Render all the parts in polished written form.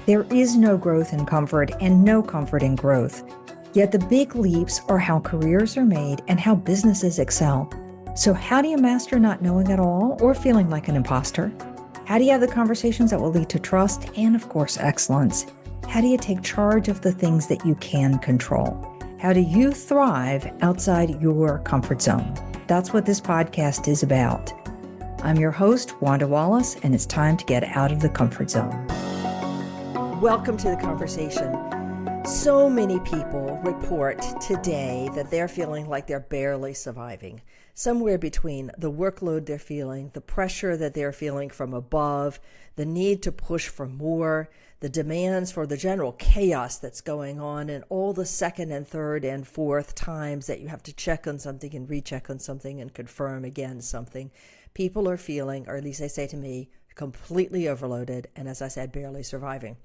There is no growth in comfort and no comfort in growth. Yet the big leaps are how careers are made and how businesses excel. So how do you master not knowing at all or feeling like an imposter? How do you have the conversations that will lead to trust and, of course, excellence? How do you take charge of the things that you can control? How do you thrive outside your comfort zone? That's what this podcast is about. I'm your host, Wanda Wallace, and it's time to get out of the comfort zone. Welcome to the conversation. So many people report today that they're feeling like they're barely surviving. Somewhere between the workload they're feeling, the pressure that they're feeling from above, the need to push for more, the demands for the general chaos that's going on, and all the second and third and fourth times that you have to check on something and recheck on something and confirm again something. People are feeling, or at least they say to me, completely overloaded and, as I said, barely surviving.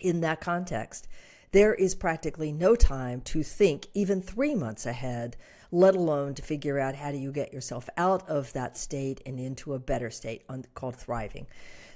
In that context, there is practically no time to think even 3 months ahead, let alone to figure out how do you get yourself out of that state and into a better state called thriving.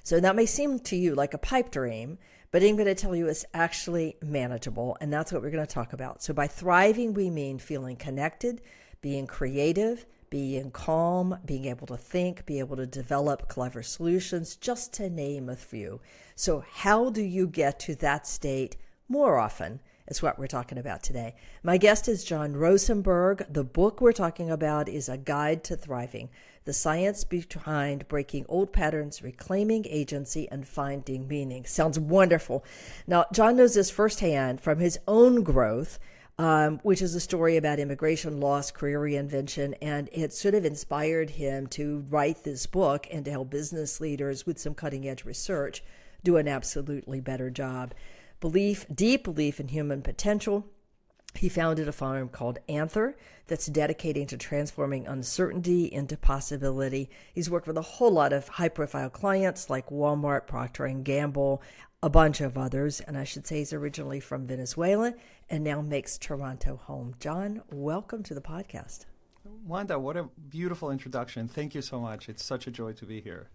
So that may seem to you like a pipe dream, but I'm going to tell you it's actually manageable, and that's what we're going to talk about. So by thriving, we mean feeling connected, being creative, being calm, being able to think, be able to develop clever solutions, just to name a few. So how do you get to that state more often is what we're talking about today. My guest is John Rosemberg. The book we're talking about is A Guide to Thriving, the science behind breaking old patterns, reclaiming agency, and finding meaning. Sounds wonderful. Now, John knows this firsthand from his own growth, which is a story about immigration, loss, career reinvention, and it sort of inspired him to write this book and to help business leaders with some cutting-edge research do an absolutely better job. Deep belief in human potential. He founded a firm called Anther that's dedicating to transforming uncertainty into possibility. He's worked with a whole lot of high-profile clients like Walmart, Procter & Gamble, a bunch of others, and I should say he's originally from Venezuela and now makes Toronto home. John, welcome to the podcast. Wanda, what a beautiful introduction. Thank you so much. It's such a joy to be here.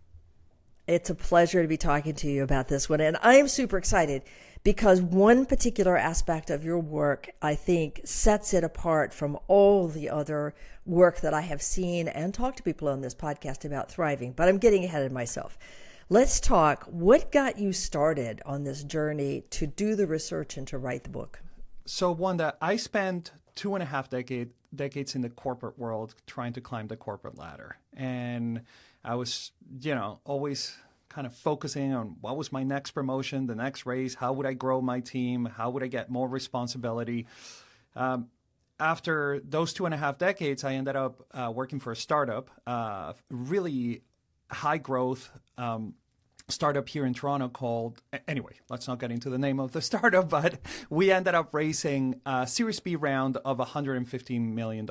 It's a pleasure to be talking to you about this one, and I am super excited because one particular aspect of your work, I think, sets it apart from all the other work that I have seen and talked to people on this podcast about thriving, but I'm getting ahead of myself. Let's talk, what got you started on this journey to do the research and to write the book? So, Wanda, I spent 2.5 decades in the corporate world trying to climb the corporate ladder. And I was, always kind of focusing on what was my next promotion, the next raise, how would I grow my team, how would I get more responsibility. After those 2.5 decades, I ended up working for a startup, really high growth startup here in Toronto called, anyway, let's not get into the name of the startup, but we ended up raising a Series B round of $115 million.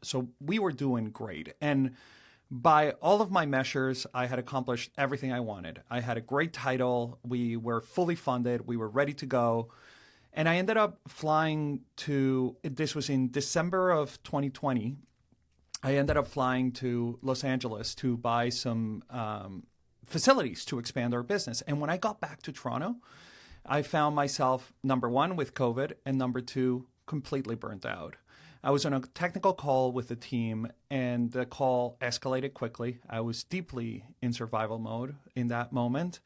So we were doing great. And by all of my measures, I had accomplished everything I wanted. I had a great title. We were fully funded. We were ready to go. And I ended up flying this was in December of 2020. I ended up flying to Los Angeles to buy some facilities to expand our business. And when I got back to Toronto, I found myself, number one, with COVID, and number two, completely burnt out. I was on a technical call with the team, and the call escalated quickly. I was deeply in survival mode in that moment.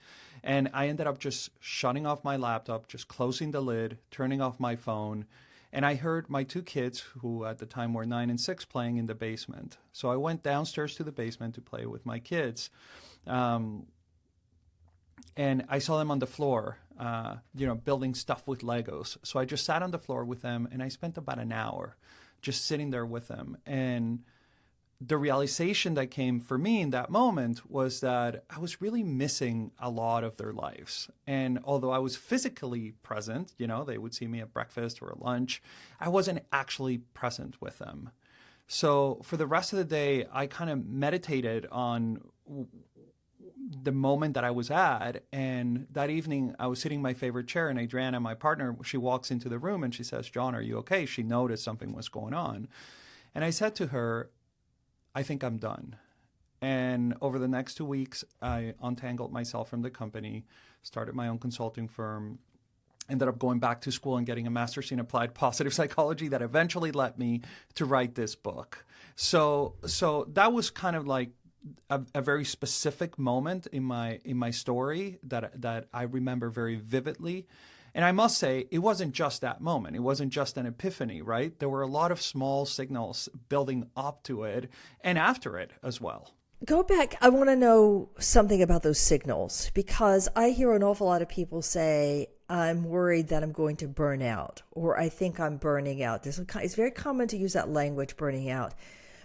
And I ended up just shutting off my laptop, just closing the lid, turning off my phone. And I heard my 2 kids, who at the time were 9 and 6, playing in the basement. So I went downstairs to the basement to play with my kids. And I saw them on the floor, building stuff with Legos. So I just sat on the floor with them, and I spent about an hour just sitting there with them. And the realization that came for me in that moment was that I was really missing a lot of their lives. And although I was physically present, they would see me at breakfast or at lunch, I wasn't actually present with them. So for the rest of the day, I kind of meditated on the moment that I was at. And that evening, I was sitting in my favorite chair, and Adriana, my partner, she walks into the room and she says, "John, are you okay?" She noticed something was going on. And I said to her, "I think I'm done." And over the next 2 weeks, I untangled myself from the company, started my own consulting firm, ended up going back to school and getting a master's in applied positive psychology that eventually led me to write this book. So that was kind of like a very specific moment in my story that I remember very vividly. And I must say, it wasn't just that moment. It wasn't just an epiphany, right? There were a lot of small signals building up to it and after it as well. Go back. I want to know something about those signals, because I hear an awful lot of people say, I'm worried that I'm going to burn out, or I think I'm burning out. It's very common to use that language, burning out.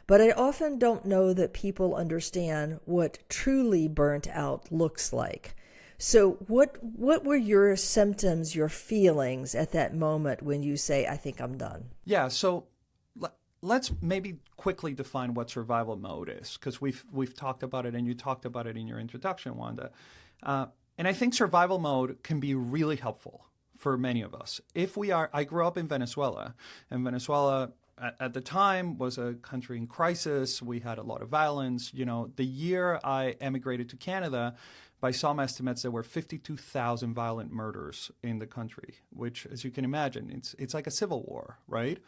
But I often don't know that people understand what truly burnt out looks like. So what were your symptoms, your feelings at that moment when you say, I think I'm done? Yeah, so let's maybe quickly define what survival mode is, because we've talked about it, and you talked about it in your introduction, Wanda. And I think survival mode can be really helpful for many of us. I grew up in Venezuela, and Venezuela at the time was a country in crisis. We had a lot of violence. The year I emigrated to Canada, by some estimates, there were 52,000 violent murders in the country, which, as you can imagine, it's like a civil war, right?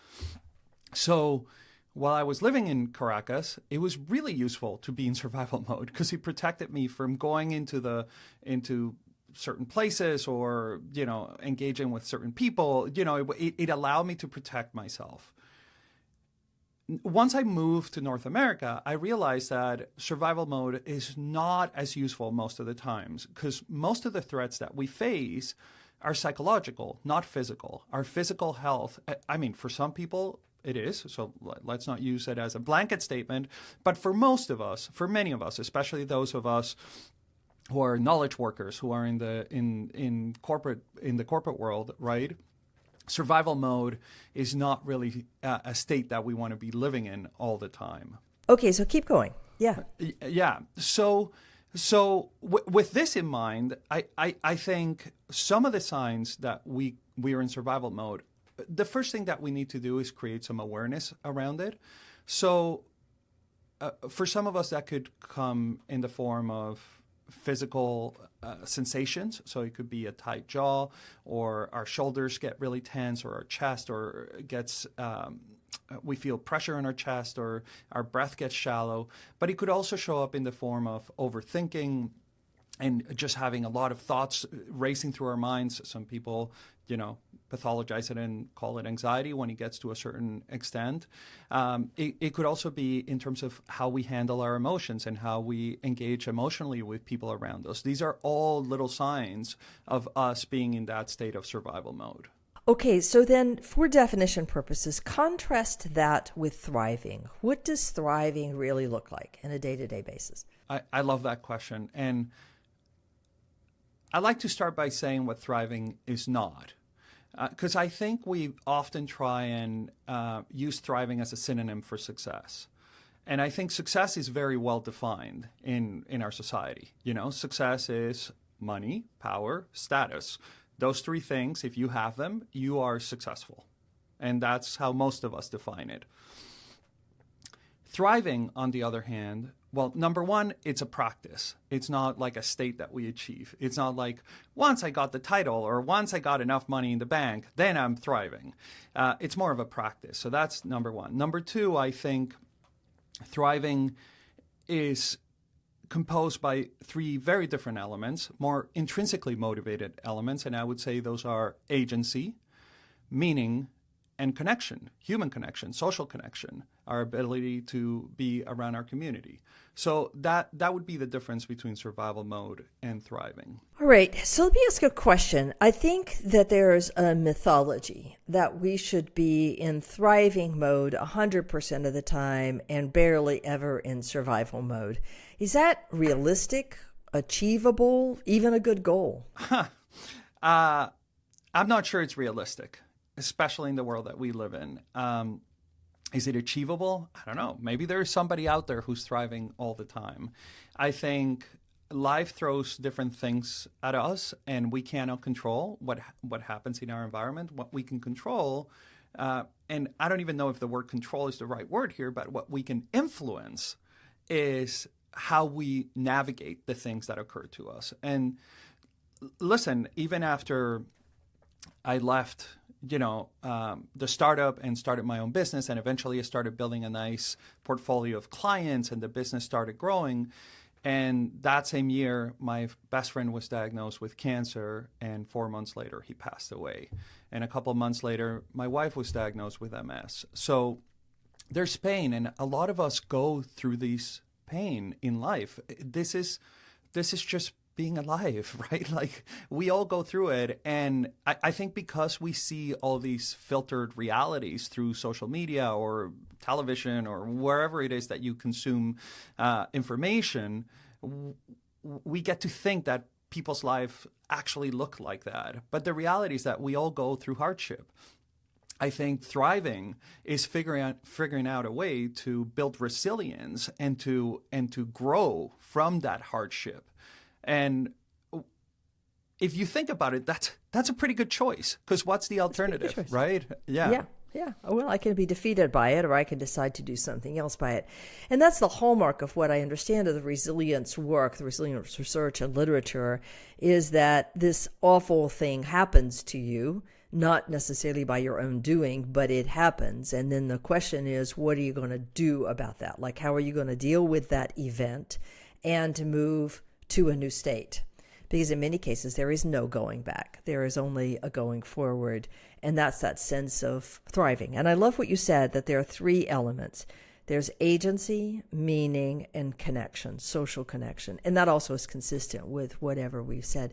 So while I was living in Caracas, it was really useful to be in survival mode because it protected me from going into certain places or, engaging with certain people. It allowed me to protect myself. Once I moved to North America, I realized that survival mode is not as useful most of the times, because most of the threats that we face are psychological, not physical. Our physical health, for some people, it is, so let's not use it as a blanket statement. But for most of us, for many of us, especially those of us who are knowledge workers, who are in the corporate world, right? Survival mode is not really a state that we want to be living in all the time. Okay, so keep going. Yeah. Yeah. So with this in mind, I think some of the signs that we are in survival mode, the first thing that we need to do is create some awareness around it. So for some of us, that could come in the form of physical sensations. So it could be a tight jaw, or our shoulders get really tense, or our chest, or we feel pressure in our chest, or our breath gets shallow. But it could also show up in the form of overthinking and just having a lot of thoughts racing through our minds. Some people, pathologize it and call it anxiety when it gets to a certain extent. It could also be in terms of how we handle our emotions and how we engage emotionally with people around us. These are all little signs of us being in that state of survival mode. Okay, so then for definition purposes, contrast that with thriving. What does thriving really look like on a day-to-day basis? I love that question. And I like to start by saying what thriving is not. Because I think we often try and use thriving as a synonym for success. And I think success is very well defined in our society. Success is money, power, status. Those three things, if you have them, you are successful. And that's how most of us define it. Thriving, on the other hand, well, number one, it's a practice. It's not like a state that we achieve. It's not like once I got the title or once I got enough money in the bank, then I'm thriving. It's more of a practice. So that's number one. Number two, I think thriving is composed by three very different elements, more intrinsically motivated elements. And I would say those are agency, meaning, and connection, human connection, social connection, our ability to be around our community. So that would be the difference between survival mode and thriving. All right. So let me ask a question. I think that there's a mythology that we should be in thriving mode 100% of the time and barely ever in survival mode. Is that realistic, achievable, even a good goal? I'm not sure it's realistic, especially in the world that we live in. Is it achievable? I don't know. Maybe there's somebody out there who's thriving all the time. I think life throws different things at us, and we cannot control what happens in our environment. What we can control, and I don't even know if the word control is the right word here, but what we can influence is how we navigate the things that occur to us. And listen, even after I left, the startup and started my own business, and eventually I started building a nice portfolio of clients, and the business started growing. And that same year, my best friend was diagnosed with cancer, and 4 months later, he passed away. And a couple of months later, my wife was diagnosed with MS. So there's pain, and a lot of us go through these pain in life. This is just being alive, right? Like, we all go through it. And I think because we see all these filtered realities through social media or television or wherever it is that you consume information, we get to think that people's lives actually look like that. But the reality is that we all go through hardship. I think thriving is figuring out a way to build resilience and to grow from that hardship. And if you think about it, that's a pretty good choice, because what's the alternative, right? Yeah. Well, I can be defeated by it, or I can decide to do something else by it. And that's the hallmark of what I understand of the resilience work, the resilience research and literature, is that this awful thing happens to you, not necessarily by your own doing, but it happens. And then the question is, what are you going to do about that? Like, how are you going to deal with that event and to move to a new state? Because in many cases, there is no going back. There is only a going forward. And that's that sense of thriving. And I love what you said, that there are three elements. There's agency, meaning, and connection, social connection. And that also is consistent with whatever we've said.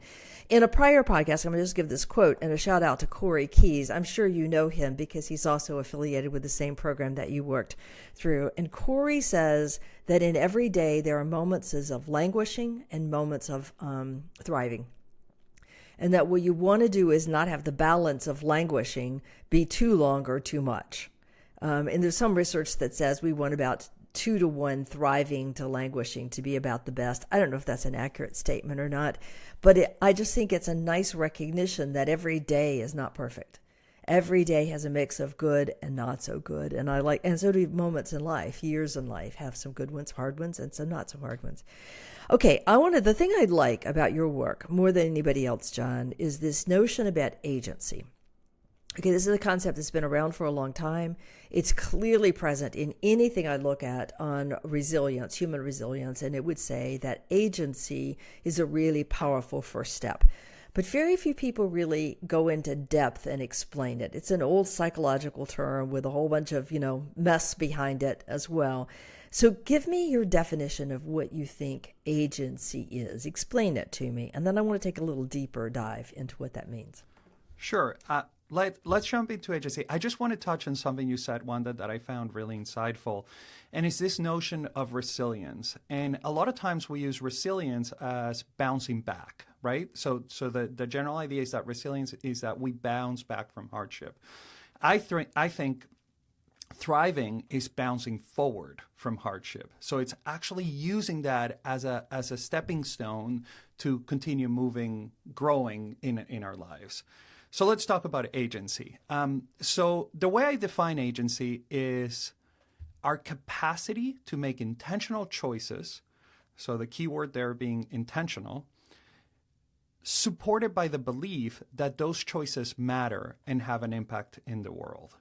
In a prior podcast, I'm going to just give this quote and a shout out to Corey Keyes. I'm sure you know him because he's also affiliated with the same program that you worked through. And Corey says that in every day, there are moments of languishing and moments of thriving. And that what you want to do is not have the balance of languishing be too long or too much. And there's some research that says we want about 2-to-1 thriving to languishing to be about the best. I don't know if that's an accurate statement or not, but I just think it's a nice recognition that every day is not perfect. Every day has a mix of good and not so good. And so do moments in life, years in life, have some good ones, hard ones, and some not so hard ones. Okay, the thing I like about your work more than anybody else, John, is this notion about agency. Okay, this is a concept that's been around for a long time. It's clearly present in anything I look at on resilience, human resilience, and it would say that agency is a really powerful first step. But very few people really go into depth and explain it. It's an old psychological term with a whole bunch of, mess behind it as well. So give me your definition of what you think agency is. Explain it to me. And then I want to take a little deeper dive into what that means. Sure. Let's jump into agency. I just want to touch on something you said, Wanda, that I found really insightful. And it's this notion of resilience. And a lot of times we use resilience as bouncing back, right? So the general idea is that resilience is that we bounce back from hardship. I think thriving is bouncing forward from hardship. So it's actually using that as a stepping stone to continue moving, growing in our lives. So let's talk about agency. So the way I define agency is our capacity to make intentional choices. So the key word there being intentional, supported by the belief that those choices matter and have an impact in the world.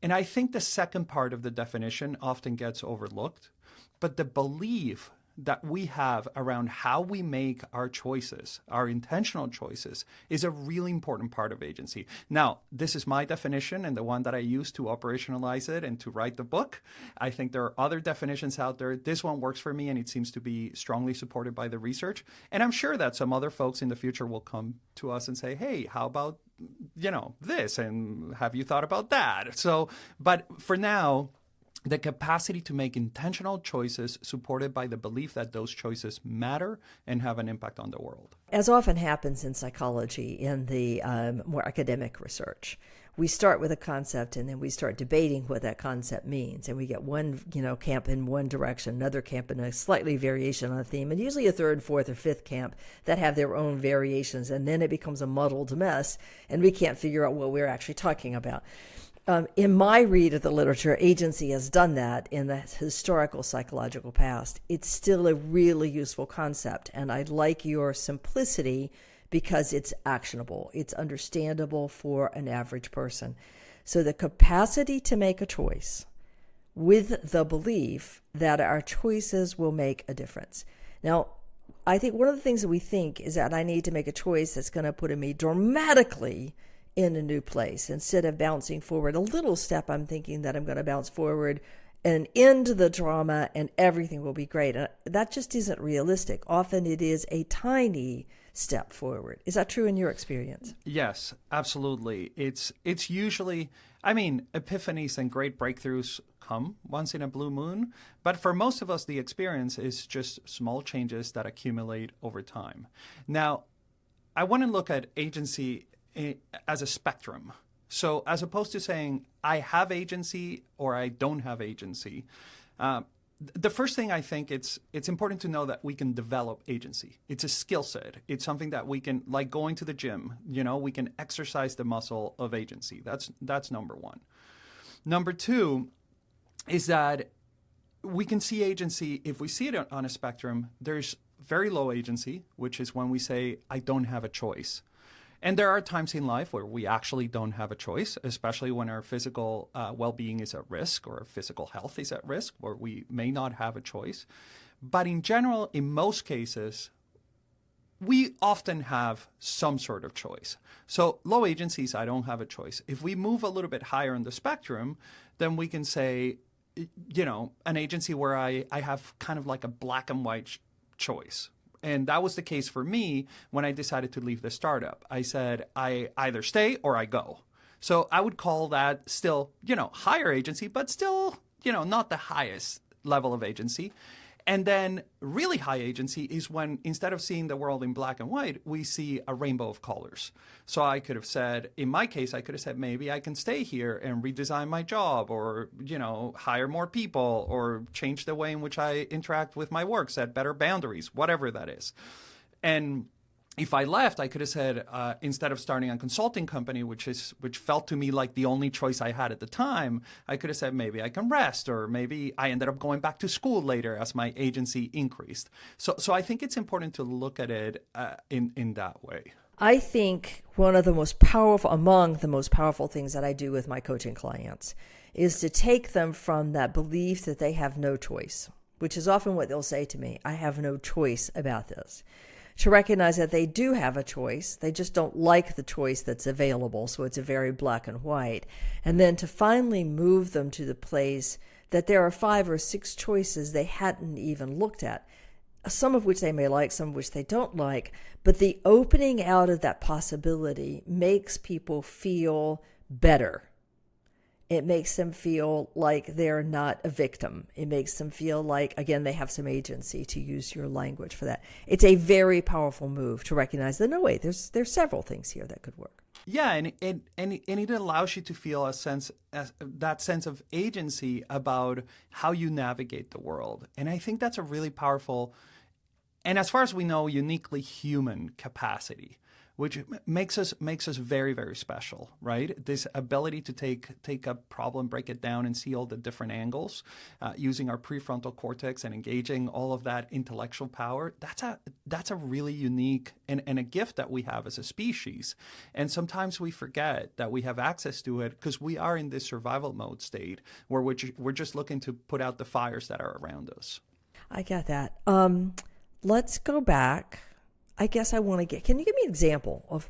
And I think the second part of the definition often gets overlooked, but the belief that we have around how we make our choices, our intentional choices, is a really important part of agency. Now, this is my definition and the one that I use to operationalize it and to write the book. I think there are other definitions out there. This one works for me, and it seems to be strongly supported by the research. And I'm sure that some other folks in the future will come to us and say, hey, how about, this? And have you thought about that? So, but for now, the capacity to make intentional choices supported by the belief that those choices matter and have an impact on the world. As often happens in psychology, in the more academic research, we start with a concept and then we start debating what that concept means. And we get one, camp in one direction, another camp in a slightly variation on a theme, and usually a third, fourth, or fifth camp that have their own variations. And then it becomes a muddled mess and we can't figure out what we're actually talking about. In my read of the literature, agency has done that in the historical psychological past. It's still a really useful concept, and I like your simplicity because it's actionable. It's understandable for an average person. So the capacity to make a choice with the belief that our choices will make a difference. Now, I think one of the things that we think is that I need to make a choice that's going to put me dramatically in a new place. Instead of bouncing forward a little step, I'm thinking that I'm going to bounce forward and end the drama and everything will be great. And that just isn't realistic. Often it is a tiny step forward. Is that true in your experience? Yes, absolutely. It's usually, I mean, epiphanies and great breakthroughs come once in a blue moon, but for most of us, the experience is just small changes that accumulate over time. Now, I want to look at agency as a spectrum. So as opposed to saying I have agency or I don't have agency, the first thing I think it's important to know that we can develop agency. It's a skill set. It's something that we can, like going to the gym, we can exercise the muscle of agency. That's number one. Number two is that we can see agency, if we see it on a spectrum, there's very low agency, which is when we say I don't have a choice. And there are times in life where we actually don't have a choice, especially when our physical well-being is at risk or our physical health is at risk, where we may not have a choice. But in general, in most cases, we often have some sort of choice. So low agencies, I don't have a choice. If we move a little bit higher in the spectrum, then we can say, an agency where I have kind of like a black and white choice. And that was the case for me when I decided to leave the startup. I said, I either stay or I go. So I would call that still, higher agency, but still, not the highest level of agency. And then really high agency is when instead of seeing the world in black and white, we see a rainbow of colors. So I could have said, in my case, I could have said, maybe I can stay here and redesign my job or, hire more people or change the way in which I interact with my work, set better boundaries, whatever that is. And if I left, I could have said, instead of starting a consulting company, which felt to me like the only choice I had at the time, I could have said maybe I can rest, or maybe I ended up going back to school later as my agency increased. So I think it's important to look at it in that way. I think among the most powerful things that I do with my coaching clients is to take them from that belief that they have no choice, which is often what they'll say to me, I have no choice about this, to recognize that they do have a choice. They just don't like the choice that's available. So it's a very black and white. And then to finally move them to the place that there are 5 or 6 choices they hadn't even looked at, some of which they may like, some of which they don't like. But the opening out of that possibility makes people feel better. It makes them feel like they're not a victim. It makes them feel like, again, they have some agency, to use your language for that. It's a very powerful move to recognize that, no, wait, there's several things here that could work. Yeah, and it allows you to feel that sense of agency about how you navigate the world. And I think that's a really powerful, and as far as we know, uniquely human capacity, which makes us very, very special, right? This ability to take a problem, break it down, and see all the different angles, using our prefrontal cortex and engaging all of that intellectual power. That's a really unique and a gift that we have as a species. And sometimes we forget that we have access to it because we are in this survival mode state where we're just looking to put out the fires that are around us. I get that. Let's go back. I guess can you give me an example of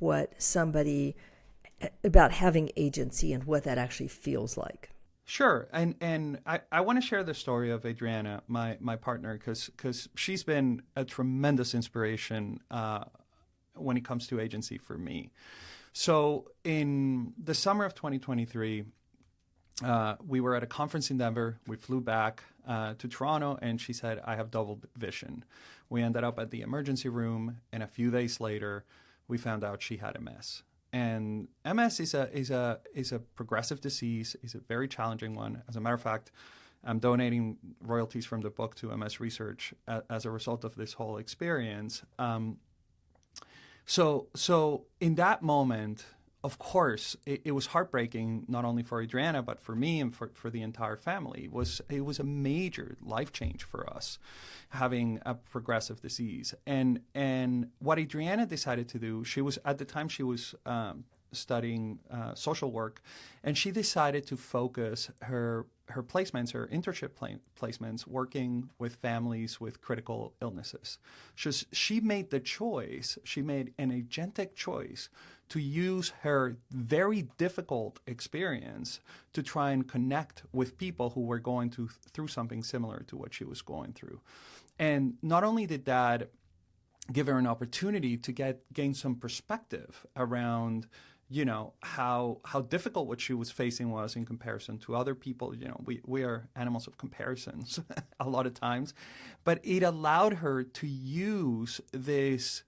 about having agency and what that actually feels like? Sure. And I want to share the story of Adriana, my partner, because she's been a tremendous inspiration when it comes to agency for me. So in the summer of 2023, we were at a conference in Denver. We flew back to Toronto, and she said, I have double vision. We ended up at the emergency room, and a few days later, we found out she had MS. And MS is a progressive disease. It's a very challenging one. As a matter of fact, I'm donating royalties from the book to MS Research as a result of this whole experience. So in that moment of course, it was heartbreaking, not only for Adriana, but for me and for the entire family. It was a major life change for us, having a progressive disease. And what Adriana decided to do, at the time she was studying social work, and she decided to focus her placements, her internship placements, working with families with critical illnesses. She made an agentic choice to use her very difficult experience to try and connect with people who were going through something similar to what she was going through. And not only did that give her an opportunity to gain some perspective around, how difficult what she was facing was in comparison to other people. We are animals of comparisons a lot of times, but it allowed her to use this,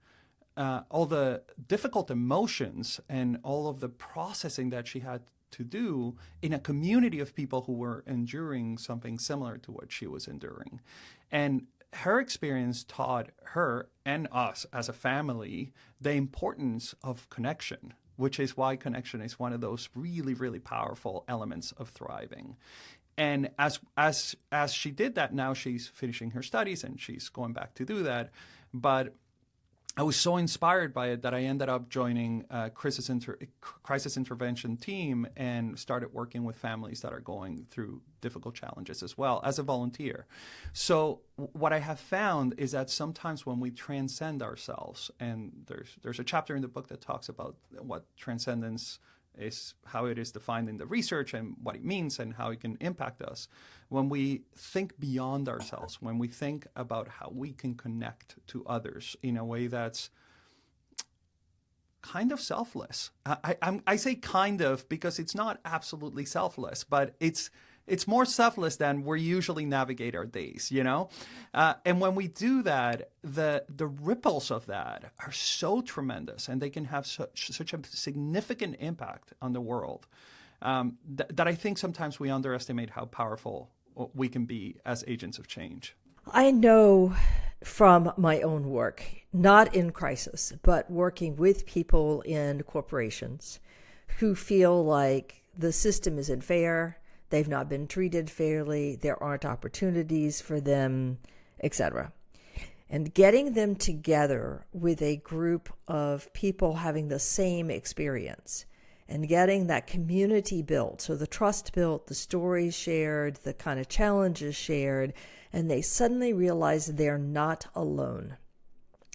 all the difficult emotions and all of the processing that she had to do in a community of people who were enduring something similar to what she was enduring. And her experience taught her and us as a family the importance of connection, which is why connection is one of those really, really powerful elements of thriving. And as she did that, now she's finishing her studies and she's going back to do that. But I was so inspired by it that I ended up joining a crisis intervention team and started working with families that are going through difficult challenges as well as a volunteer. So what I have found is that sometimes when we transcend ourselves, and there's a chapter in the book that talks about what transcendence is, how it is defined in the research and what it means and how it can impact us. When we think beyond ourselves, when we think about how we can connect to others in a way that's kind of selfless. I say kind of because it's not absolutely selfless, but it's more selfless than we usually navigate our days, And when we do that, the ripples of that are so tremendous, and they can have such a significant impact on the world that I think sometimes we underestimate how powerful we can be as agents of change. I know from my own work, not in crisis, but working with people in corporations who feel like the system is unfair, they've not been treated fairly, there aren't opportunities for them, etc. And getting them together with a group of people having the same experience and getting that community built, so the trust built, the stories shared, the kind of challenges shared, and they suddenly realize they're not alone.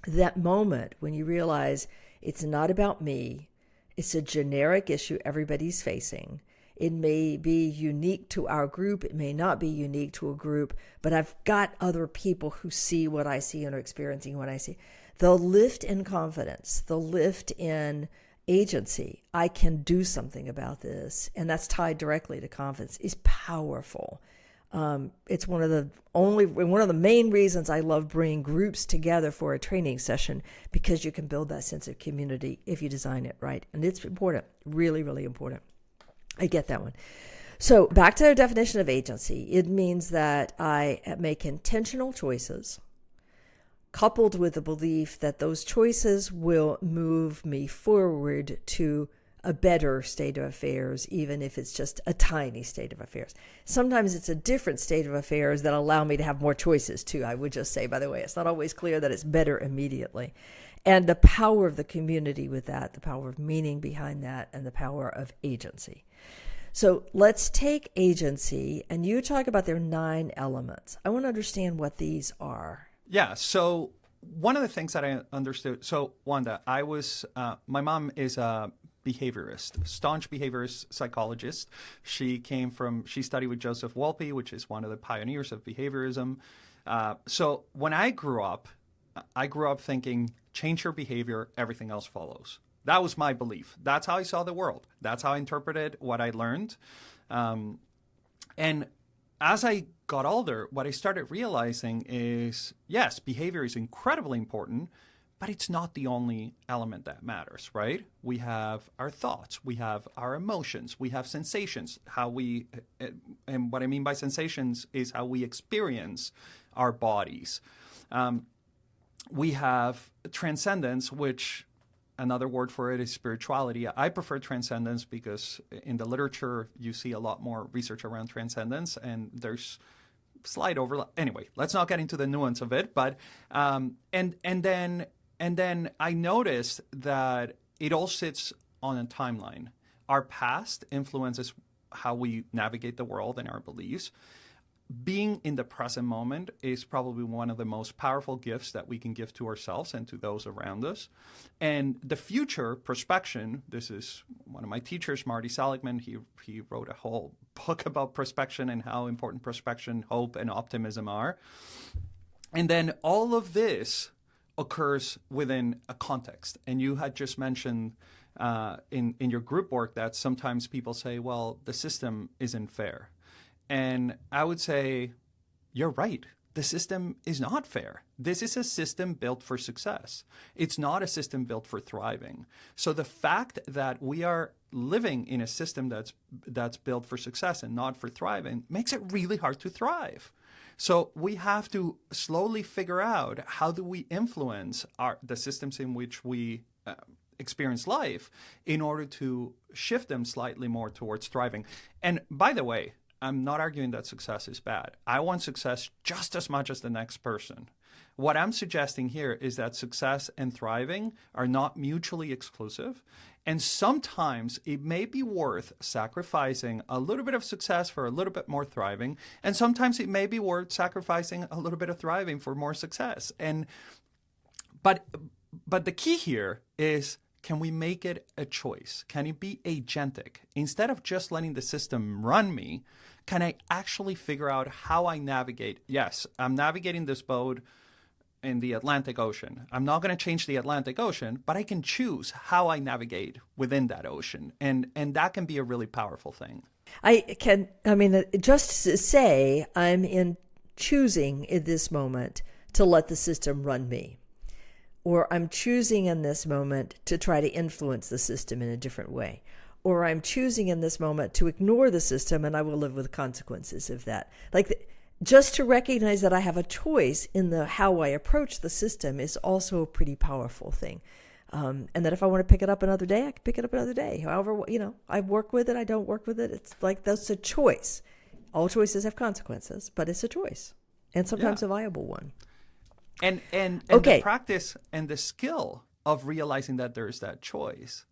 That moment when you realize it's not about me, it's a generic issue everybody's facing. It may be unique to our group, it may not be unique to a group, but I've got other people who see what I see and are experiencing what I see. The lift in confidence, the lift in agency, I can do something about this, and that's tied directly to confidence, is powerful. It's one of the main reasons I love bringing groups together for a training session, because you can build that sense of community if you design it right. And it's important, really, really important. I get that one. So back to the definition of agency. It means that I make intentional choices coupled with the belief that those choices will move me forward to a better state of affairs, even if it's just a tiny state of affairs. Sometimes it's a different state of affairs that allow me to have more choices too, I would just say, by the way. It's not always clear that it's better immediately. And the power of the community with that, the power of meaning behind that, and the power of agency. So let's take agency, and you talk about their 9 elements. I want to understand what these are. Yeah, so one of the things that I understood, so Wanda, my mom is a behaviorist, staunch behaviorist psychologist. She studied with Joseph Wolpe, which is one of the pioneers of behaviorism. So when I grew up thinking, change your behavior, everything else follows. That was my belief. That's how I saw the world. That's how I interpreted what I learned. And as I got older, what I started realizing is, yes, behavior is incredibly important, but it's not the only element that matters, right? We have our thoughts, we have our emotions, we have sensations, and what I mean by sensations is how we experience our bodies. We have transcendence, which another word for it is spirituality. I prefer transcendence because in the literature you see a lot more research around transcendence, and there's slight overlap. Anyway, let's not get into the nuance of it. But and then I noticed that it all sits on a timeline. Our past influences how we navigate the world and our beliefs. Being in the present moment is probably one of the most powerful gifts that we can give to ourselves and to those around us. And the future, prospection, this is one of my teachers, Marty Seligman. He wrote a whole book about prospection and how important prospection, hope, and optimism are. And then all of this occurs within a context. And you had just mentioned in your group work that sometimes people say, well, the system isn't fair. And I would say, you're right. The system is not fair. This is a system built for success. It's not a system built for thriving. So the fact that we are living in a system that's built for success and not for thriving makes it really hard to thrive. So we have to slowly figure out how do we influence the systems in which we experience life in order to shift them slightly more towards thriving. And by the way, I'm not arguing that success is bad. I want success just as much as the next person. What I'm suggesting here is that success and thriving are not mutually exclusive. And sometimes it may be worth sacrificing a little bit of success for a little bit more thriving. And sometimes it may be worth sacrificing a little bit of thriving for more success. But the key here is, can we make it a choice? Can it be agentic? Instead of just letting the system run me, can I actually figure out how I navigate? Yes, I'm navigating this boat in the Atlantic Ocean. I'm not going to change the Atlantic Ocean, but I can choose how I navigate within that ocean. And that can be a really powerful thing. Just to say I'm in choosing in this moment to let the system run me. Or I'm choosing in this moment to try to influence the system in a different way. Or I'm choosing in this moment to ignore the system, and I will live with the consequences of that. Just to recognize that I have a choice in how I approach the system is also a pretty powerful thing. And that if I want to pick it up another day, I can pick it up another day. However, I work with it, I don't work with it. It's like that's a choice. All choices have consequences, but it's a choice, and sometimes a viable one. And the practice and the skill of realizing that there's that choice,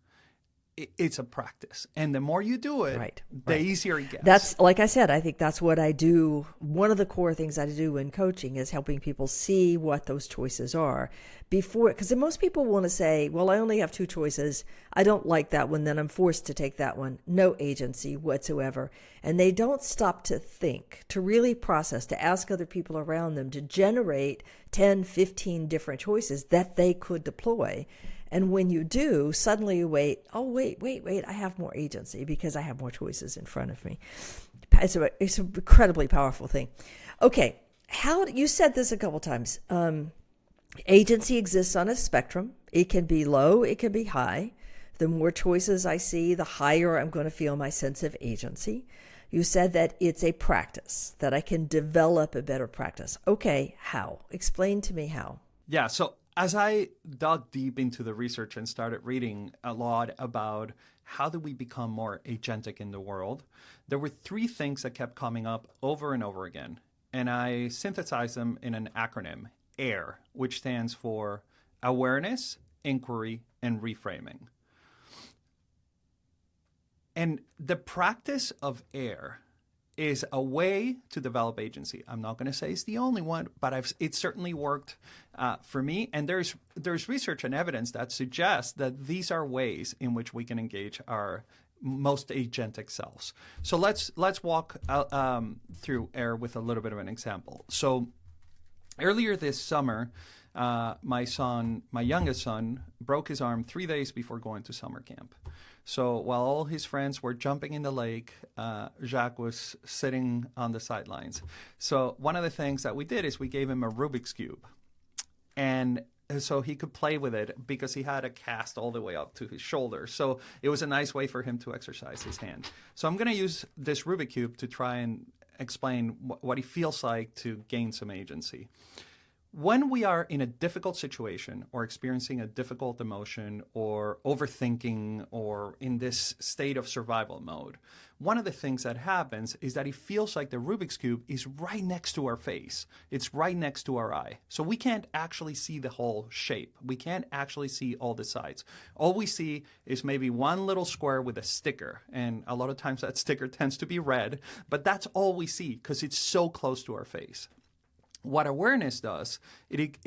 it's a practice. And the more you do it, the easier it gets. That's, like I said, I think that's what I do. One of the core things I do in coaching is helping people see what those choices are before, because most people want to say, well, I only have two choices. I don't like that one, then I'm forced to take that one. No agency whatsoever. And they don't stop to think, to really process, to ask other people around them, to generate 10, 15 different choices that they could deploy. And when you do, suddenly you wait, I have more agency because I have more choices in front of me. It's an incredibly powerful thing. Okay, you said this a couple times. Agency exists on a spectrum. It can be low, it can be high. The more choices I see, the higher I'm going to feel my sense of agency. You said that it's a practice, that I can develop a better practice. Okay, how? Explain to me how. Yeah, so as I dug deep into the research and started reading a lot about how do we become more agentic in the world, there were three things that kept coming up over and over again. And I synthesized them in an acronym, AIR, which stands for awareness, inquiry, and reframing. And the practice of AIR is a way to develop agency. I'm not going to say it's the only one, but it certainly worked for me. And there's research and evidence that suggests that these are ways in which we can engage our most agentic selves. So let's walk through AIR with a little bit of an example. So earlier this summer, my youngest son, broke his arm 3 days before going to summer camp. So while all his friends were jumping in the lake, Jacques was sitting on the sidelines. So one of the things that we did is we gave him a Rubik's Cube. And so he could play with it because he had a cast all the way up to his shoulder. So it was a nice way for him to exercise his hand. So I'm going to use this Rubik's Cube to try and explain what he feels like to gain some agency. When we are in a difficult situation or experiencing a difficult emotion or overthinking or in this state of survival mode, one of the things that happens is that it feels like the Rubik's Cube is right next to our face. It's right next to our eye. So we can't actually see the whole shape. We can't actually see all the sides. All we see is maybe one little square with a sticker. And a lot of times that sticker tends to be red, but that's all we see because it's so close to our face. What awareness does, it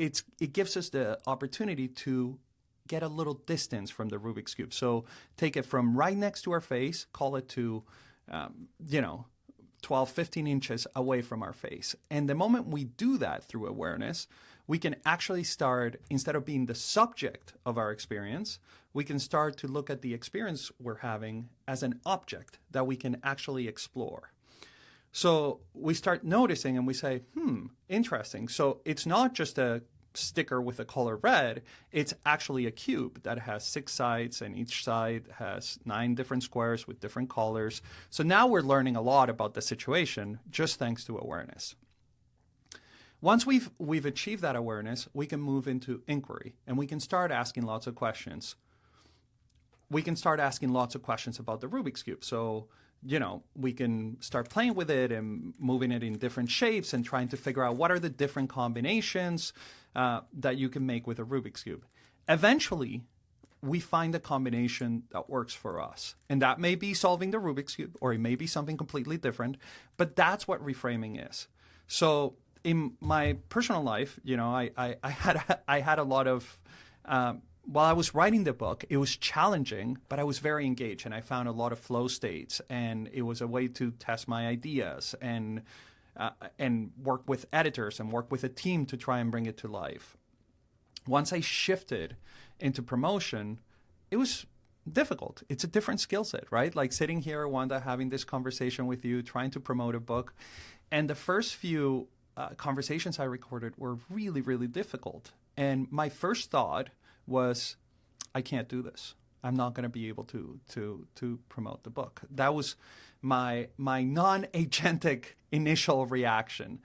gives us the opportunity to get a little distance from the Rubik's Cube. So take it from right next to our face, call it to, 12, 15 inches away from our face. And the moment we do that through awareness, we can actually start, instead of being the subject of our experience, we can start to look at the experience we're having as an object that we can actually explore. So we start noticing and we say, interesting. So it's not just a sticker with the color red. It's actually a cube that has 6 sides, and each side has 9 different squares with different colors. So now we're learning a lot about the situation just thanks to awareness. Once we've achieved that awareness, we can move into inquiry, and we can start asking lots of questions. We can start asking lots of questions about the Rubik's Cube. So we can start playing with it and moving it in different shapes and trying to figure out what are the different combinations that you can make with a Rubik's Cube. Eventually, we find a combination that works for us. And that may be solving the Rubik's Cube, or it may be something completely different, but that's what reframing is. So in my personal life, I had a lot of while I was writing the book, it was challenging, but I was very engaged, and I found a lot of flow states, and it was a way to test my ideas and work with editors and work with a team to try and bring it to life. Once I shifted into promotion, it was difficult. It's a different skill set, right? Like sitting here, Wanda, having this conversation with you, trying to promote a book. And the first few conversations I recorded were really, really difficult. And my first thought was, I can't do this. I'm not going to be able to promote the book. That was my non-agentic initial reaction.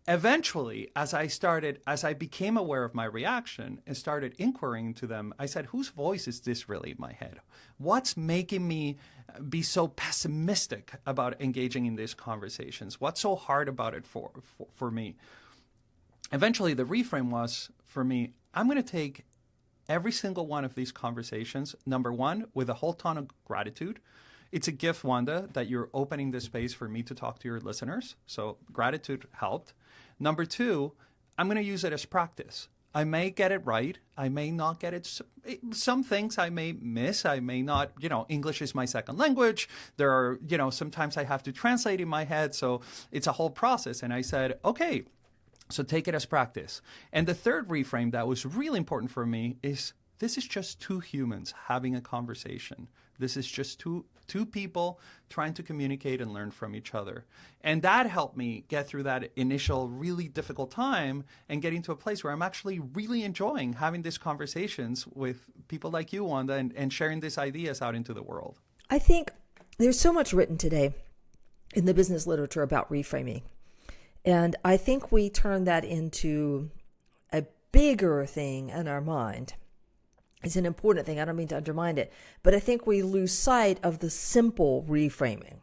Eventually, as I became aware of my reaction and started inquiring to them, I said, whose voice is this really in my head? What's making me be so pessimistic about engaging in these conversations? What's so hard about it for me? Eventually, the reframe was, for me, I'm going to take every single one of these conversations, number one, with a whole ton of gratitude. It's a gift, Wanda, that you're opening this space for me to talk to your listeners. So gratitude helped. Number two, I'm going to use it as practice. I may get it right. I may not get it. Some things I may miss. I may not, English is my second language. There are, sometimes I have to translate in my head. So it's a whole process. And I said, okay, so take it as practice. And the third reframe that was really important for me is this is just two humans having a conversation. This is just two people trying to communicate and learn from each other. And that helped me get through that initial really difficult time and getting to a place where I'm actually really enjoying having these conversations with people like you, Wanda, and sharing these ideas out into the world. I think there's so much written today in the business literature about reframing. And I think we turn that into a bigger thing in our mind. It's an important thing. I don't mean to undermine it. But I think we lose sight of the simple reframing.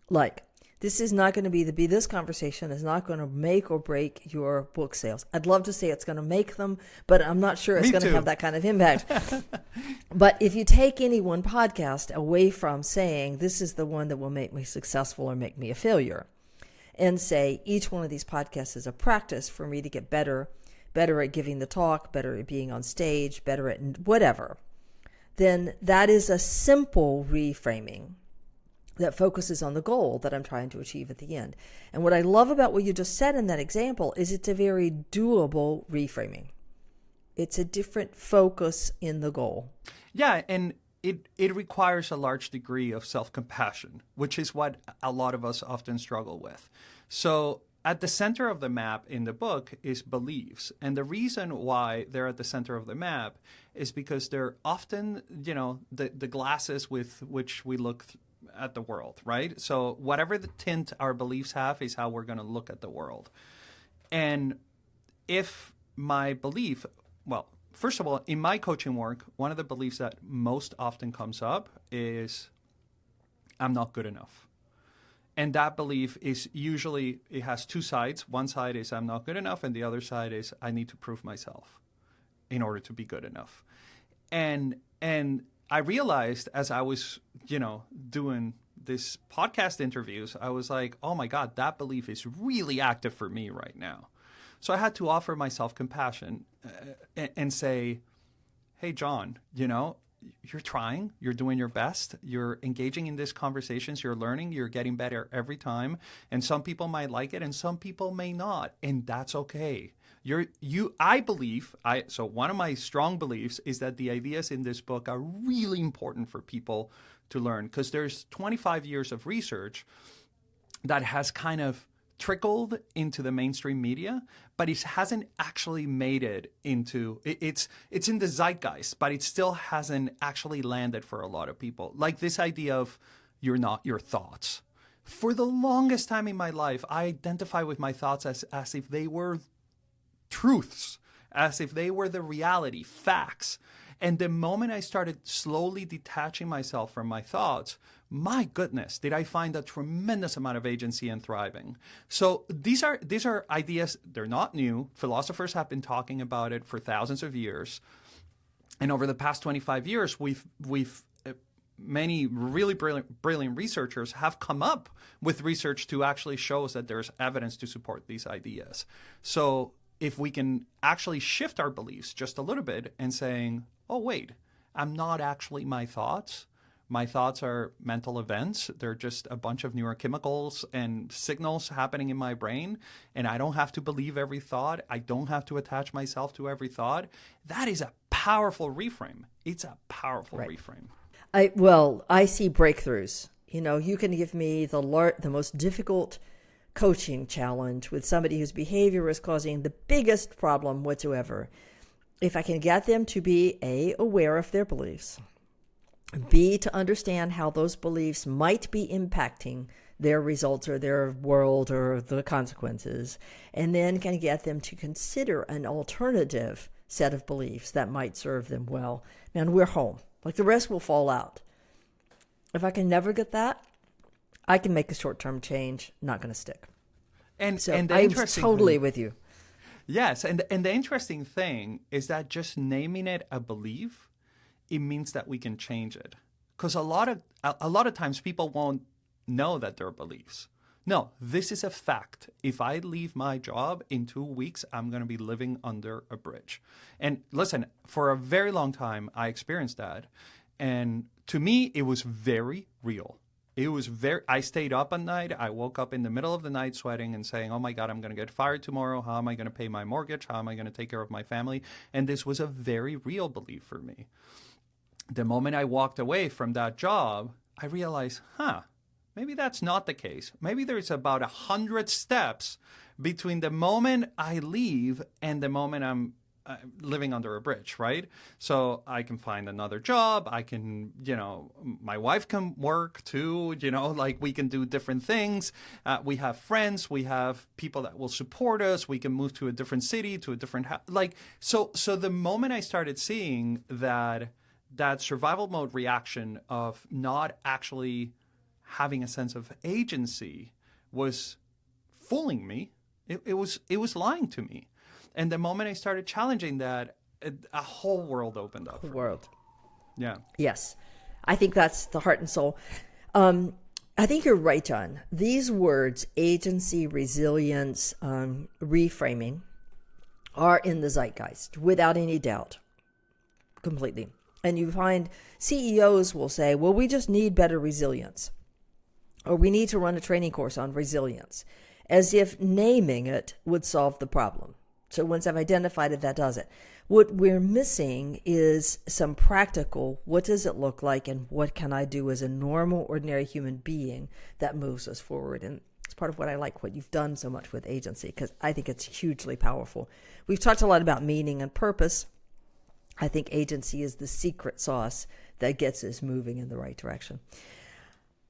Like, this is not going to be this conversation is not going to make or break your book sales. I'd love to say it's going to make them, but I'm not sure it's going to have that kind of impact. But if you take any one podcast away from saying, this is the one that will make me successful or make me a failure, and say each one of these podcasts is a practice for me to get better at giving the talk, better at being on stage, better at whatever, then that is a simple reframing that focuses on the goal that I'm trying to achieve at the end. And what I love about what you just said in that example is it's a very doable reframing. It's a different focus in the goal. Yeah, and it requires a large degree of self-compassion, which is what a lot of us often struggle with. So at the center of the map in the book is beliefs. And the reason why they're at the center of the map is because they're often, the glasses with which we look at the world, right? So whatever the tint our beliefs have is how we're going to look at the world. And if my belief, well, first of all, in my coaching work, one of the beliefs that most often comes up is I'm not good enough. And that belief is usually, it has two sides. One side is I'm not good enough, and the other side is I need to prove myself in order to be good enough. And I realized as I was, doing this podcast interviews, I was like, oh my God, that belief is really active for me right now. So I had to offer myself compassion and say, hey, John, you're trying, you're doing your best, you're engaging in these conversations, you're learning, you're getting better every time. And some people might like it and some people may not. And that's okay. So one of my strong beliefs is that the ideas in this book are really important for people to learn, because there's 25 years of research that has kind of trickled into the mainstream media, but it hasn't actually made it into, it's in the zeitgeist, but it still hasn't actually landed for a lot of people. Like this idea of you're not your thoughts. For the longest time in my life, I identify with my thoughts as if they were truths, as if they were the reality, facts. And the moment I started slowly detaching myself from my thoughts, my goodness, did I find a tremendous amount of agency and thriving. So these are ideas, they're not new. Philosophers have been talking about it for thousands of years. And over the past 25 years, we've many really brilliant researchers have come up with research to actually show us that there's evidence to support these ideas. So if we can actually shift our beliefs just a little bit and saying, oh, wait, I'm not actually my thoughts. My thoughts are mental events. They're just a bunch of neurochemicals and signals happening in my brain. And I don't have to believe every thought. I don't have to attach myself to every thought. That is a powerful reframe. It's a powerful reframe. I see breakthroughs. You can give me the most difficult coaching challenge with somebody whose behavior is causing the biggest problem whatsoever. If I can get them to be A, aware of their beliefs, B, to understand how those beliefs might be impacting their results or their world or the consequences, and then can get them to consider an alternative set of beliefs that might serve them well, man, we're home. Like the rest will fall out. If I can never get that, I can make a short-term change, not going to stick. And I'm totally with you. Yes, and the interesting thing is that just naming it a belief, it means that we can change it. Because a lot of times people won't know that they're beliefs. No, this is a fact. If I leave my job in 2 weeks, I'm going to be living under a bridge. And listen, for a very long time, I experienced that. And to me, it was very real. I stayed up at night. I woke up in the middle of the night sweating and saying, oh my God, I'm going to get fired tomorrow. How am I going to pay my mortgage? How am I going to take care of my family? And this was a very real belief for me. The moment I walked away from that job, I realized, maybe that's not the case. Maybe there's about 100 steps between the moment I leave and the moment I'm living under a bridge, right? So I can find another job. I can, my wife can work too, we can do different things. We have friends. We have people that will support us. We can move to a different city, to a different house. So the moment I started seeing that survival mode reaction of not actually having a sense of agency was fooling me, it was lying to me. And the moment I started challenging that, a whole world opened up. World. Yeah. Yes. I think that's the heart and soul. I think you're right, John. These words, agency, resilience, reframing, are in the zeitgeist, without any doubt. Completely. And you find CEOs will say, well, we just need better resilience. Or we need to run a training course on resilience, as if naming it would solve the problem. So once I've identified it, that does it. What we're missing is some practical, what does it look like and what can I do as a normal, ordinary human being that moves us forward? And it's part of what I like, what you've done so much with agency, because I think it's hugely powerful. We've talked a lot about meaning and purpose. I think agency is the secret sauce that gets us moving in the right direction.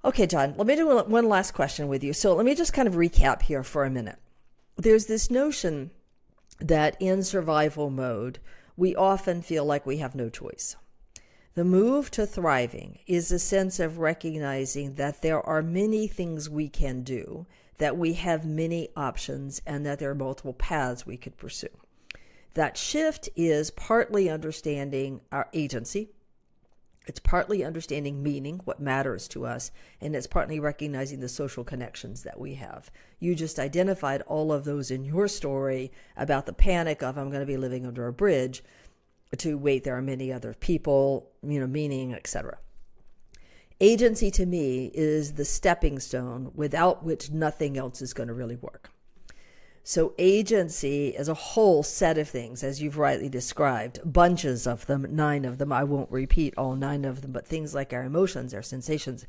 Okay, John, let me do one last question with you. So let me just kind of recap here for a minute. There's this notion that in survival mode, we often feel like we have no choice. The move to thriving is a sense of recognizing that there are many things we can do, that we have many options, and that there are multiple paths we could pursue. That shift is partly understanding our agency. It's partly understanding meaning, what matters to us, and it's partly recognizing the social connections that we have. You just identified all of those in your story about the panic of, I'm going to be living under a bridge, to wait, there are many other people, meaning, etc. Agency to me is the stepping stone without which nothing else is going to really work. So agency is a whole set of things, as you've rightly described, bunches of them, 9 of them. I won't repeat all 9 of them, but things like our emotions, our sensations.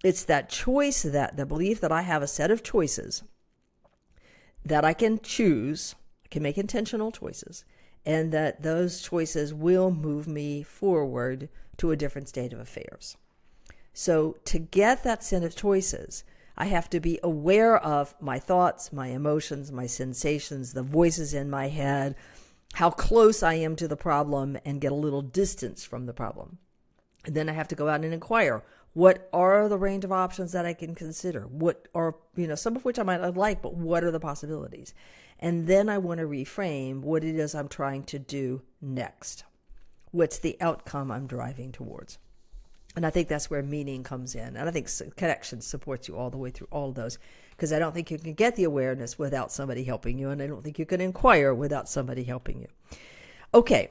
It's that choice, that the belief that I have a set of choices that I can choose, I can make intentional choices, and that those choices will move me forward to a different state of affairs. So to get that set of choices, I have to be aware of my thoughts, my emotions, my sensations, the voices in my head, how close I am to the problem, and get a little distance from the problem. And then I have to go out and inquire, what are the range of options that I can consider? What are, some of which I might not like, but what are the possibilities? And then I want to reframe what it is I'm trying to do next. What's the outcome I'm driving towards? And I think that's where meaning comes in. And I think connection supports you all the way through all of those, because I don't think you can get the awareness without somebody helping you. And I don't think you can inquire without somebody helping you. Okay.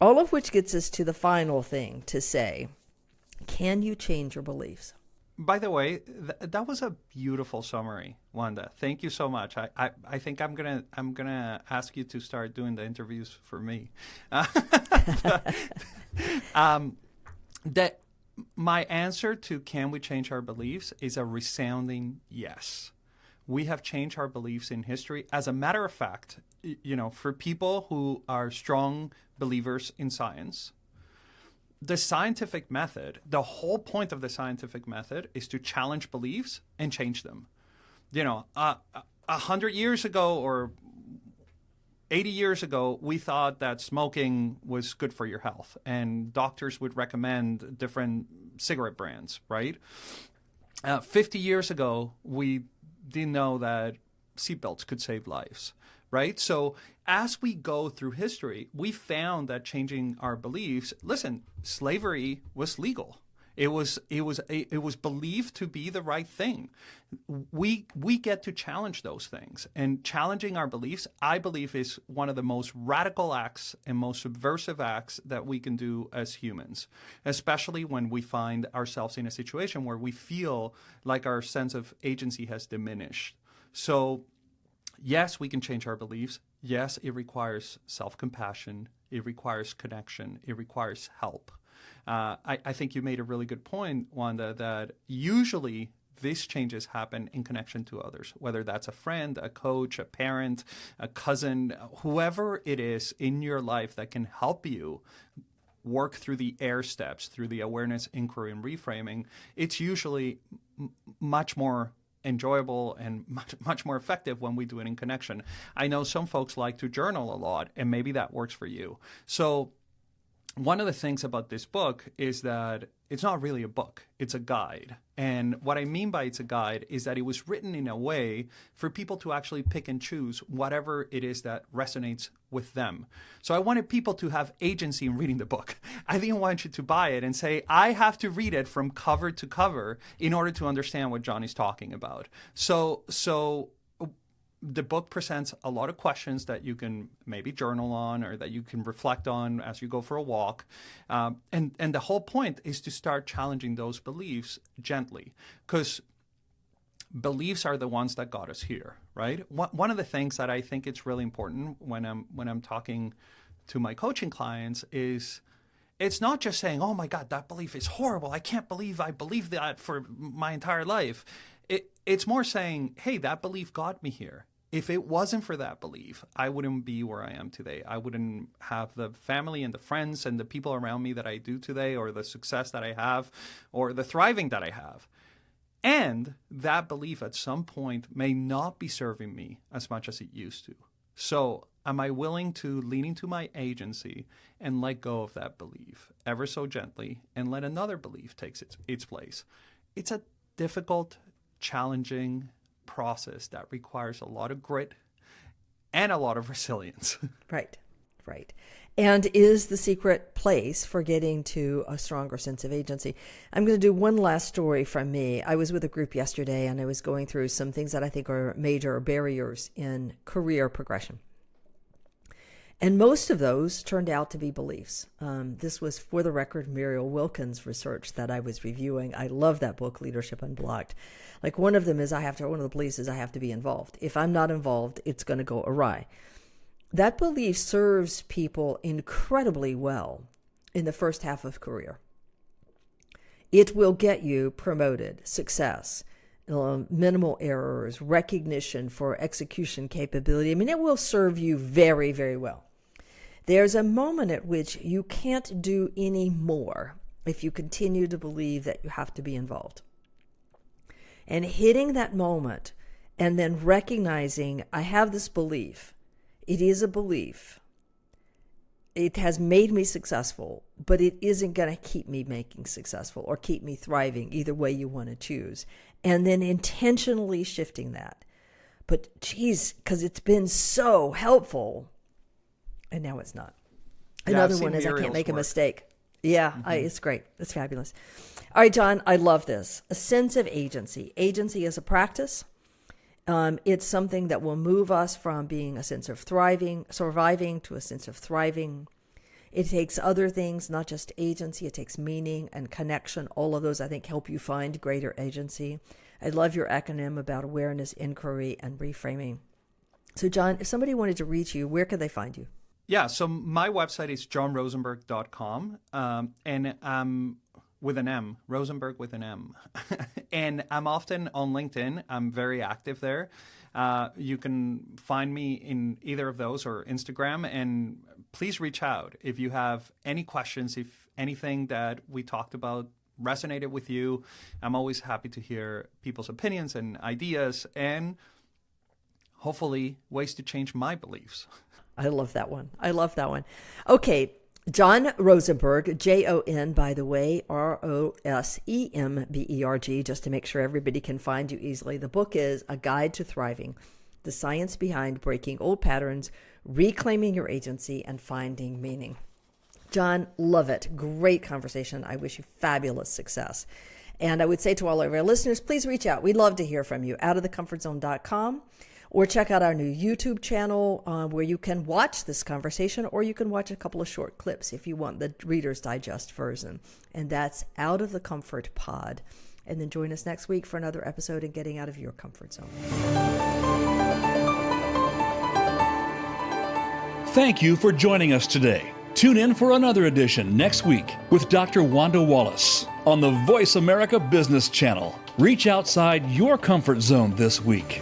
All of which gets us to the final thing to say, can you change your beliefs? By the way, that was a beautiful summary, Wanda. Thank you so much. I think I'm gonna ask you to start doing the interviews for me. That my answer to can we change our beliefs is a resounding yes. We have changed our beliefs in history. As a matter of fact, for people who are strong believers in science, the scientific method, the whole point of the scientific method is to challenge beliefs and change them. 100 years ago or 80 years ago, we thought that smoking was good for your health, and doctors would recommend different cigarette brands, right? 50 years ago, we didn't know that seatbelts could save lives, right? So as we go through history, we found that changing our beliefs, listen, slavery was legal. It was believed to be the right thing. We get to challenge those things, and challenging our beliefs, I believe, is one of the most radical acts and most subversive acts that we can do as humans, especially when we find ourselves in a situation where we feel like our sense of agency has diminished. So, yes, we can change our beliefs. Yes, it requires self-compassion. It requires connection. It requires help. I think you made a really good point, Wanda, that usually these changes happen in connection to others, whether that's a friend, a coach, a parent, a cousin, whoever it is in your life that can help you work through the AIR steps, through the awareness, inquiry, and reframing. It's usually much more enjoyable and much more effective when we do it in connection. I know some folks like to journal a lot, and maybe that works for you. So one of the things about this book is that it's not really a book. It's a guide. And what I mean by it's a guide is that it was written in a way for people to actually pick and choose whatever it is that resonates with them. So I wanted people to have agency in reading the book. I didn't want you to buy it and say, I have to read it from cover to cover in order to understand what Johnny's talking about. So the book presents a lot of questions that you can maybe journal on or that you can reflect on as you go for a walk. And the whole point is to start challenging those beliefs gently, because beliefs are the ones that got us here, right? One of the things that I think it's really important when I'm talking to my coaching clients is it's not just saying, oh my God, that belief is horrible. I can't believe I believed that for my entire life. It's more saying, hey, that belief got me here. If it wasn't for that belief, I wouldn't be where I am today. I wouldn't have the family and the friends and the people around me that I do today, or the success that I have, or the thriving that I have. And that belief at some point may not be serving me as much as it used to. So am I willing to lean into my agency and let go of that belief ever so gently and let another belief take its place? It's a difficult, challenging process that requires a lot of grit and a lot of resilience. Right. And is the secret place for getting to a stronger sense of agency. I'm going to do one last story from me. I was with a group yesterday and I was going through some things that I think are major barriers in career progression. And most of those turned out to be beliefs. This was, for the record, Muriel Wilkins' research that I was reviewing. I love that book, Leadership Unblocked. Like one of them is one of the beliefs is I have to be involved. If I'm not involved, it's going to go awry. That belief serves people incredibly well in the first half of career. It will get you promoted, success, minimal errors, recognition for execution capability. I mean, it will serve you very, very well. There's a moment at which you can't do any more if you continue to believe that you have to be involved. And hitting that moment and then recognizing I have this belief. It is a belief. It has made me successful, but it isn't going to keep me making successful or keep me thriving, either way you want to choose. And then intentionally shifting that. But geez, because it's been so helpful. And now it's not. Another one is I can't make a mistake. Yeah, it's great. It's fabulous. All right, John, I love this. A sense of agency. Agency is a practice. It's something that will move us from being a sense of surviving to a sense of thriving. It takes other things, not just agency. It takes meaning and connection. All of those, I think, help you find greater agency. I love your acronym about awareness, inquiry, and reframing. So, John, if somebody wanted to reach you, where could they find you? Yeah, so my website is johnrosenberg.com, and I'm with an M, Rosenberg with an M. And I'm often on LinkedIn. I'm very active there. You can find me in either of those or Instagram, and please reach out if you have any questions, if anything that we talked about resonated with you. I'm always happy to hear people's opinions and ideas and hopefully ways to change my beliefs. I love that one. Okay, John Rosenberg, Jon, by the way, Rosemberg, just to make sure everybody can find you easily. The book is A Guide to Thriving, the science behind breaking old patterns, reclaiming your agency, and finding meaning. John, love it. Great conversation. I wish you fabulous success. And I would say to all of our listeners, please reach out. We'd love to hear from you. Outofthecomfortzone.com. Or check out our new YouTube channel where you can watch this conversation, or you can watch a couple of short clips if you want the Reader's Digest version. And that's Out of the Comfort Pod. And then join us next week for another episode in Getting Out of Your Comfort Zone. Thank you for joining us today. Tune in for another edition next week with Dr. Wanda Wallace on the Voice America Business Channel. Reach outside your comfort zone this week.